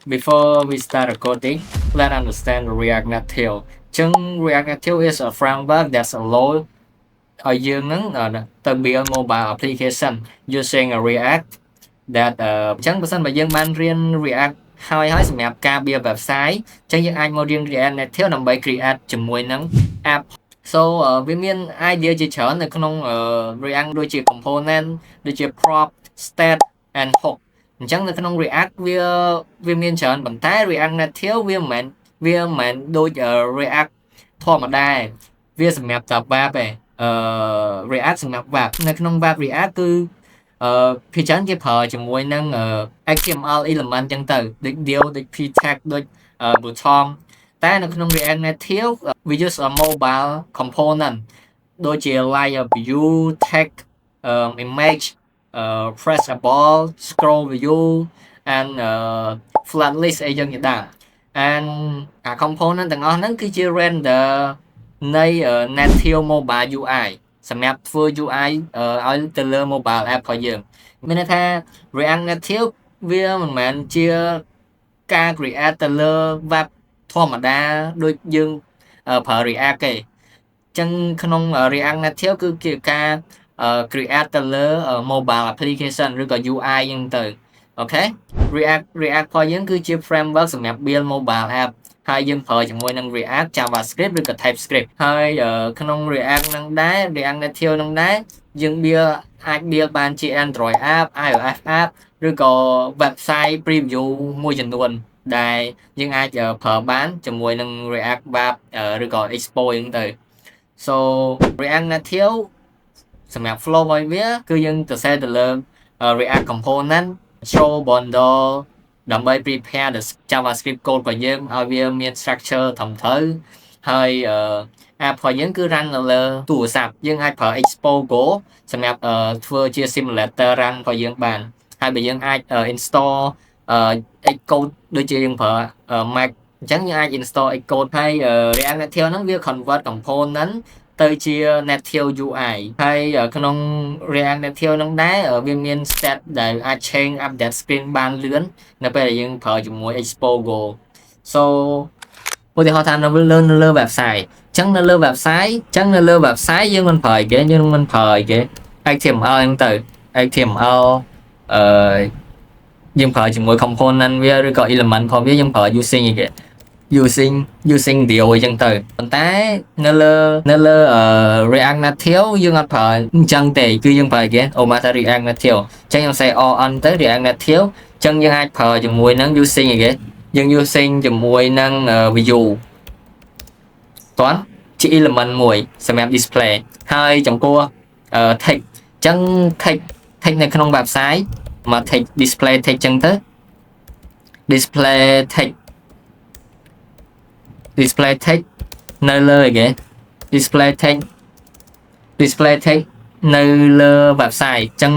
Before we start recording, let's understand React Native. Chừng React Native is a framework that allows a user to build mobile application using a React that ចឹងបើសិនបើយើងបានរៀន React ហើយសម្រាប់ការ build website ចឹងយើងអាចមករៀន React Native ដើម្បី create ជាមួយនឹង app so វាមាន idea ជាច្រើននៅក្នុង React ដូចជា component ដូចជា prop state and hook អញ្ចឹងនៅក្នុង React វាមានច្រើនប៉ុន្តែ React Native វាមិនដូច React ធម្មតាវាសម្រាប់តែ web ឯងReact សម្រាប់ web នៅក្នុង web React គឺភាគច្រើនគេប្រើជាមួយនឹង HTML element ចឹងទៅដូច div ដូច p tag ដូច button តែនៅក្នុង React Native we use a mobile component ដូចជា like a view text image pressable scroll view and flat list អីចឹងជាដើម and អា component ទាំងអស់ហ្នឹងគឺជា render នៃ native mobile UI សម្រាប់ធ្វើ UI ឲ្យទៅលើ mobile app របស់យើងមានន័យថា React Native វាមិនមែនជាការ create ទៅលើ web ធម្មតាដូចយើងប្រើ React ទេអញ្ចឹងក្នុង React Native គឺជាការ create ទៅលើ mobile application ឬក៏ UI ហ្នឹងទៅអូខេ React របស់យើងគឺជា framework សម្រាប់ build mobile app ហើយយើងប្រើជាមួយនឹង React JavaScript ឬក៏ TypeScript ហើយក្នុង React ហ្នឹងដែរ React Native ហ្នឹងដែរយើង អាច build បានជា Android app iOS app ឬក៏ website preview មួយចំនួនដែលយើងអាចប្រើបានជាមួយនឹង React Web ឬក៏ Expo ហ្នឹងទៅ so React Native សម្រាប់ flow របស់វាគឺយើងទៅ set ទៅលើ React component show bundle ដើម្បី prepare the JavaScript code របស់យើងឲ្យវាមាន structure ត្រឹមត្រូវហើយ app របស់យើងគឺ run នៅលើទូរស័ព្ទយើងអាចប្រើ Expo Go សម្រាប់ធ្វើជា simulator run របស់យើងបានហើយបើយើងអាច install Xcode ដូចជាយើងប្រើ Mac អញ្ចឹងយើងអាច install Xcode ហើយ React Native ហ្នឹងវា convert component ទៅជា native UI ហើយក្នុង React Native ហ្នឹងដែរវាមាន state ដែលអាច change update screen បានលឿននៅពេលដែលយើងប្រើជាមួយ Expo Go so ឧទាហរណ៍ថានៅលើ website អញ្ចឹងនៅលើ website យើងមិនប្រើអីគេHTML ហ្នឹងទៅ HTML យើងប្រើជាមួយ component វាឬក៏ element របស់វាយើងប្រើ using div អញ្ចឹងទៅប៉ុន្តែនៅលើ React Native យើងអត់ប្រើអញ្ចឹងទេគឺយើងប្រើគេ React Native អញ្ចឹងខ្ញុំ say all on ទៅ React Native អញ្ចឹងយើងអាចប្រើជាមួយនឹង using អីគេយើង using ជាមួយនឹង view តោះជា element មួយសម្រាប់ display ហើយចំពោះ text អញ្ចឹង text នៅក្នុង website មក text display text អញ្ចឹងទៅ display text នៅលើអីគេ display text នៅលើ website អញ្ចឹង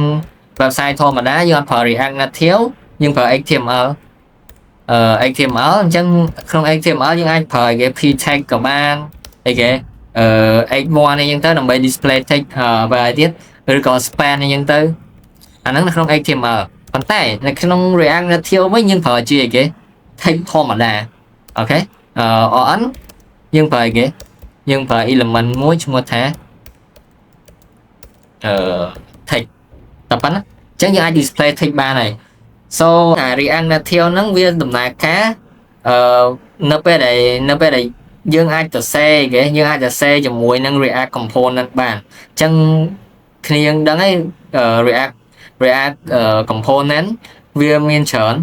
website ធម្មតាយើងអត់ប្រើ React Native យើងប្រើ HTML អញ្ចឹងក្នុង HTML យើងអាចប្រើអីគេ p tag ក៏បានអីគេh1 អីចឹងទៅដើម្បី display text បែបទៀតឬក៏ span អីចឹងទៅអាហ្នឹងនៅក្នុង HTML ប៉ុន្តែនៅក្នុង React Native វិញយើងប្រើជាអីគេ text ធម្មតាអូខេon យើងប្រើអីគេយើងប្រើ element មួយឈ្មោះថាtext តែប៉ុណ្ណាអញ្ចឹងយើងអាច display text បានហើយ so React Native ហ្នឹងវាដំណើរការនៅពេលដែលយើងអាចទៅ share គេយើងអាចទៅ share ជាមួយនឹង React component បានអញ្ចឹងគ្នាយើងដឹងហើយ React component វាមានច្រើន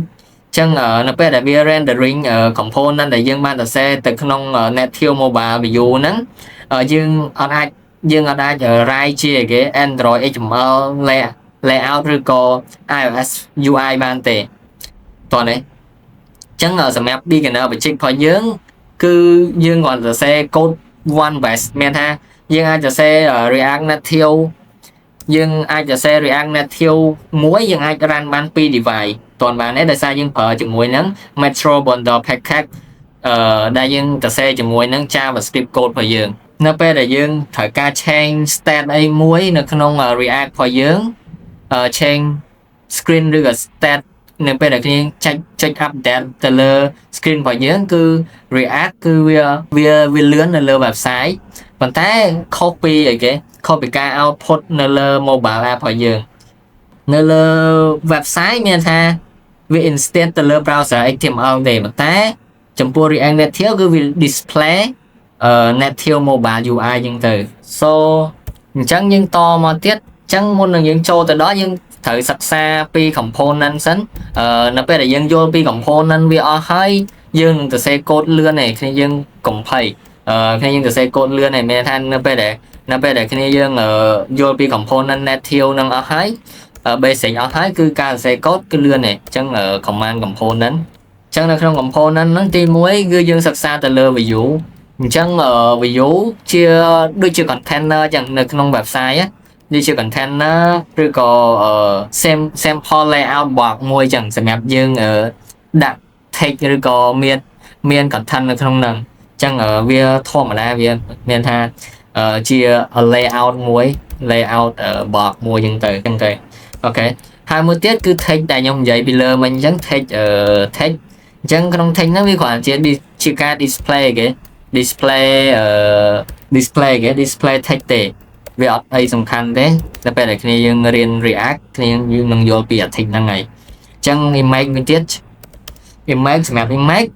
អញ្ចឹងនៅពេលដែលវា rendering component ដែលយើងបានសរសេរទៅក្នុង native mobile view ហ្នឹងយើងអត់អាច write ជាគេ Android HTML layout ឬក៏ iOS UI បានទេតោះនេះអញ្ចឹងសម្រាប់ beginner basic របស់យើងគឺយើងគ្រាន់សរសេរ code one base មានថាយើងអាចសរសេរ React Native មួយយើងអាច run បាន2 device តន់បានទេដោយសារយើងប្រើជាមួយនឹង Metro Bundle Package ដែលយើងសរសេរជាមួយនឹង JavaScript code របស់យើងនៅពេលដែលយើងត្រូវការ change state អីមួយនៅក្នុង React របស់យើង change screen ឬក៏ state នៅពេលដែលគ្នាចុច update ទៅលើ screen របស់យើងគឺ React គឺវាលឿននៅលើ website ប៉ុន្តែខុសពីអីគេខុសពីការ output នៅលើ mobile app របស់យើងនៅលើ website មានថាវា instant ទៅលើ browser HTML ទេប៉ុន្តែចំពោះ React Native គឺវា display Native Mobile UI ចឹងទៅ so អញ្ចឹងយើងតមកទៀតអញ្ចឹងមុននឹងយើងចូលទៅដល់យើងត្រូវសិក្សាពី component សិននៅពេលដែលយើងយល់ពី component វាអស់ហើយយើងនឹងសរសេរ code លឿនឯងគ្នាយើងកុំភ័យគ្នាយើងសរសេរ code លឿនឯងមានថានៅពេលដែលគ្នាយើងយល់ពី component native នឹងអស់ហើយbasic អស់ហើយគឺការសរសេរ code គឺលឿនឯងអញ្ចឹង command component អញ្ចឹងនៅក្នុង component ហ្នឹងទី1គឺយើងសិក្សាទៅលើ view អញ្ចឹង view ជាដូចជា container ចឹងនៅក្នុង website ដូចជា container ឬក៏ sample layout box មួយចឹងសម្រាប់យើងដាក់ text ឬក៏មាន content នៅក្នុងហ្នឹងអញ្ចឹងវាធម្មតាវាមានថាជា layout មួយ layout box មួយចឹងទៅអូខេហើយមួយទៀតគឺ text ដែលខ្ញុំនិយាយពីលើមិញអញ្ចឹង text អញ្ចឹងក្នុង text ហ្នឹងវាគ្រាន់ជាការ display គេ display text ទេវាអត់អីសំខាន់ទេតែពេលដែលគ្នាយើងរៀន React គ្នាយើងនឹងយល់ពី text ហ្នឹងហើយអញ្ចឹង image មួយទៀត image សម្រាប់ image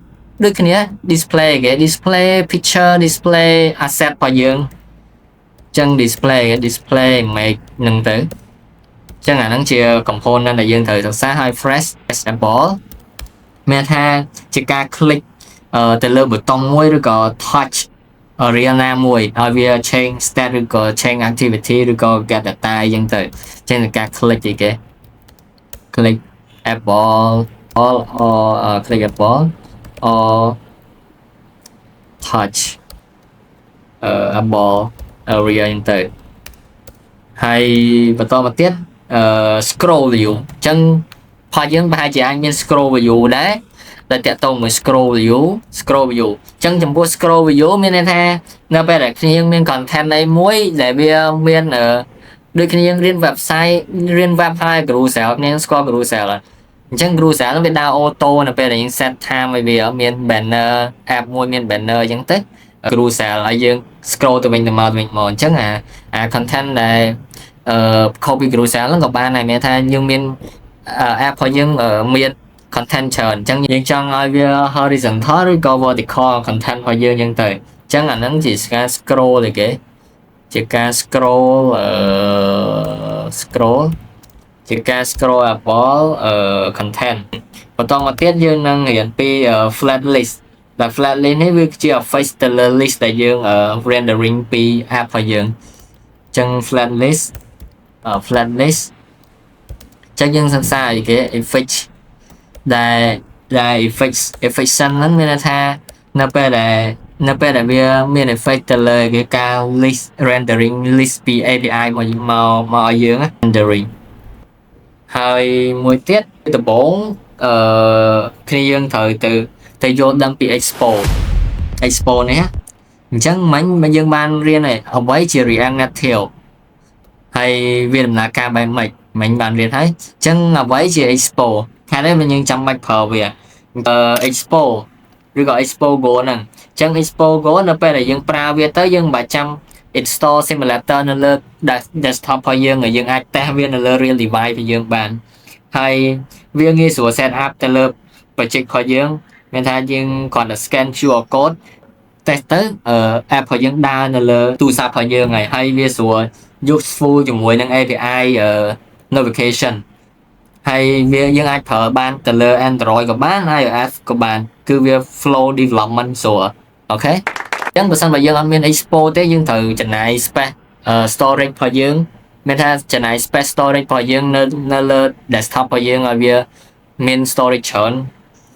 ដូចគ្នា display គេ display picture display asset របស់យើងអញ្ចឹង display image ហ្នឹងទៅអញ្ចឹងអាហ្នឹងជា component ដែលយើងត្រូវសិក្សាហើយ fresh example មានថាជាការ click ទៅលើប៊ូតុងមួយឬក៏ touch area ណាមួយឲ្យវា change state ឬក៏ change activity ឬក៏ get data អញ្ចឹងទៅអញ្ចឹងការ click អីគេ click apple or click apple or touch apple area អញ្ចឹងទៅហើយបន្តមកទៀតscroll view អញ្ចឹងផលយើងប្រហែលជាអាចមាន scroll view ដែរដែលតាក់ទងមួយ scroll view អញ្ចឹងចំពោះ scroll view មានន័យថានៅពេលដែលគ្នាយើងមាន content អីមួយដែលវាមានដូចគ្នាយើងរៀន website រៀន web ហើយ carousel គ្នាស្គាល់ carousel អញ្ចឹង carousel វាដើរ auto នៅពេលដែលយើង set time ឲ្យវាមាន banner app មួយមាន banner អញ្ចឹងទៅ carousel ឲ្យយើង scroll ទៅវិញទៅមកអញ្ចឹងអា content ដែលcopy carousel ហ្នឹងក៏បានដែរមានថាយើងមាន app របស់យើងមាន content ច្រើនអញ្ចឹងយើងចង់ឲ្យវា horizontal ឬក៏ vertical content របស់យើងអញ្ចឹងទៅអញ្ចឹងអាហ្នឹងជាការ scroll ទេគេជាការ scrollជាការ scroll apple content បន្តមកទៀតយើងនឹងរៀនពី flat list ដែល flat list នេះវាជា face ទៅលើ list ដែលយើង rendering ពី app របស់យើងអញ្ចឹង flat list ចឹងយើងសិក្សាអីគេ effect ដែល effection ហ្នឹងមានន័យថានៅពេលដែលវាមាន effect ទៅលើគេការ list rendering list ពី API មកឲ្យយើង rendering ហើយមួយទៀតដំបូងគ្នាយើងត្រូវទៅយល់ដឹងពី expo នេះអញ្ចឹងមិញយើងបានរៀនអ្វីជា React Native ហើយវាដំណើរការបែបម៉េចមិញបានរៀនហើយអញ្ចឹងអ្វីជា expo ខាងនេះយើងចាំបាច់ប្រើវាexpo ឬក៏ expo go ហ្នឹងអញ្ចឹង expo go នៅពេលដែលយើងប្រើវាទៅយើងមិនបាច់ចាំ install simulator នៅលើ desktop របស់យើងហើយយើងអាចតេស្តវានៅលើ real device របស់យើងបានហើយវាងាយស្រួល set up ទៅលើ project របស់យើងមានថាយើងគ្រាន់តែ scan QR code តេស្តទៅ app របស់យើងដើរនៅលើទូរស័ព្ទរបស់យើងហើយវាស្រួល useful ជាមួយនឹង API notification ហើយវាយើងអាចប្រើបានទៅលើ Android ក៏បាន iOS ក៏បានគឺវា flow development ស្រួលអូខេអញ្ចឹងបើសិនបើយើងអត់មាន expo ទេយើងត្រូវចំណាយ space storage របស់យើងមានថាចំណាយ space storage របស់យើងនៅលើ desktop របស់យើងឲ្យវាមាន storage ច្រើន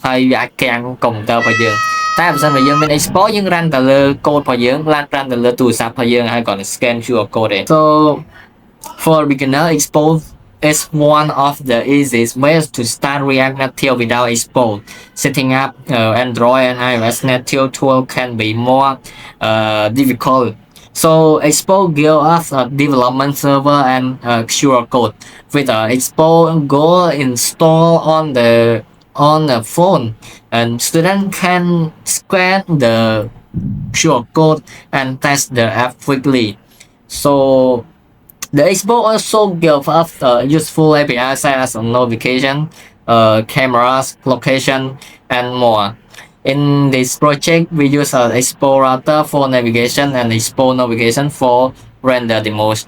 ហើយវាអាចកាំង computer របស់យើងតែបើសិនបើយើងមាន expo យើង run ទៅលើ code របស់យើង run ទៅលើទូរស័ព្ទរបស់យើងហើយគាត់ scan QR code ទេ so for beginner expo is one of the easiest ways to start React Native without expo. Setting up Android and iOS native tool can be more difficult. So Expo give us a development server and QR code. With Expo Go installed on the phone, and student can scan the QR code and test the app quickly. So the Expo also give us useful API such as notification, cameras, location, and more. In this project, we use Expo router for navigation and Expo navigation for render demos.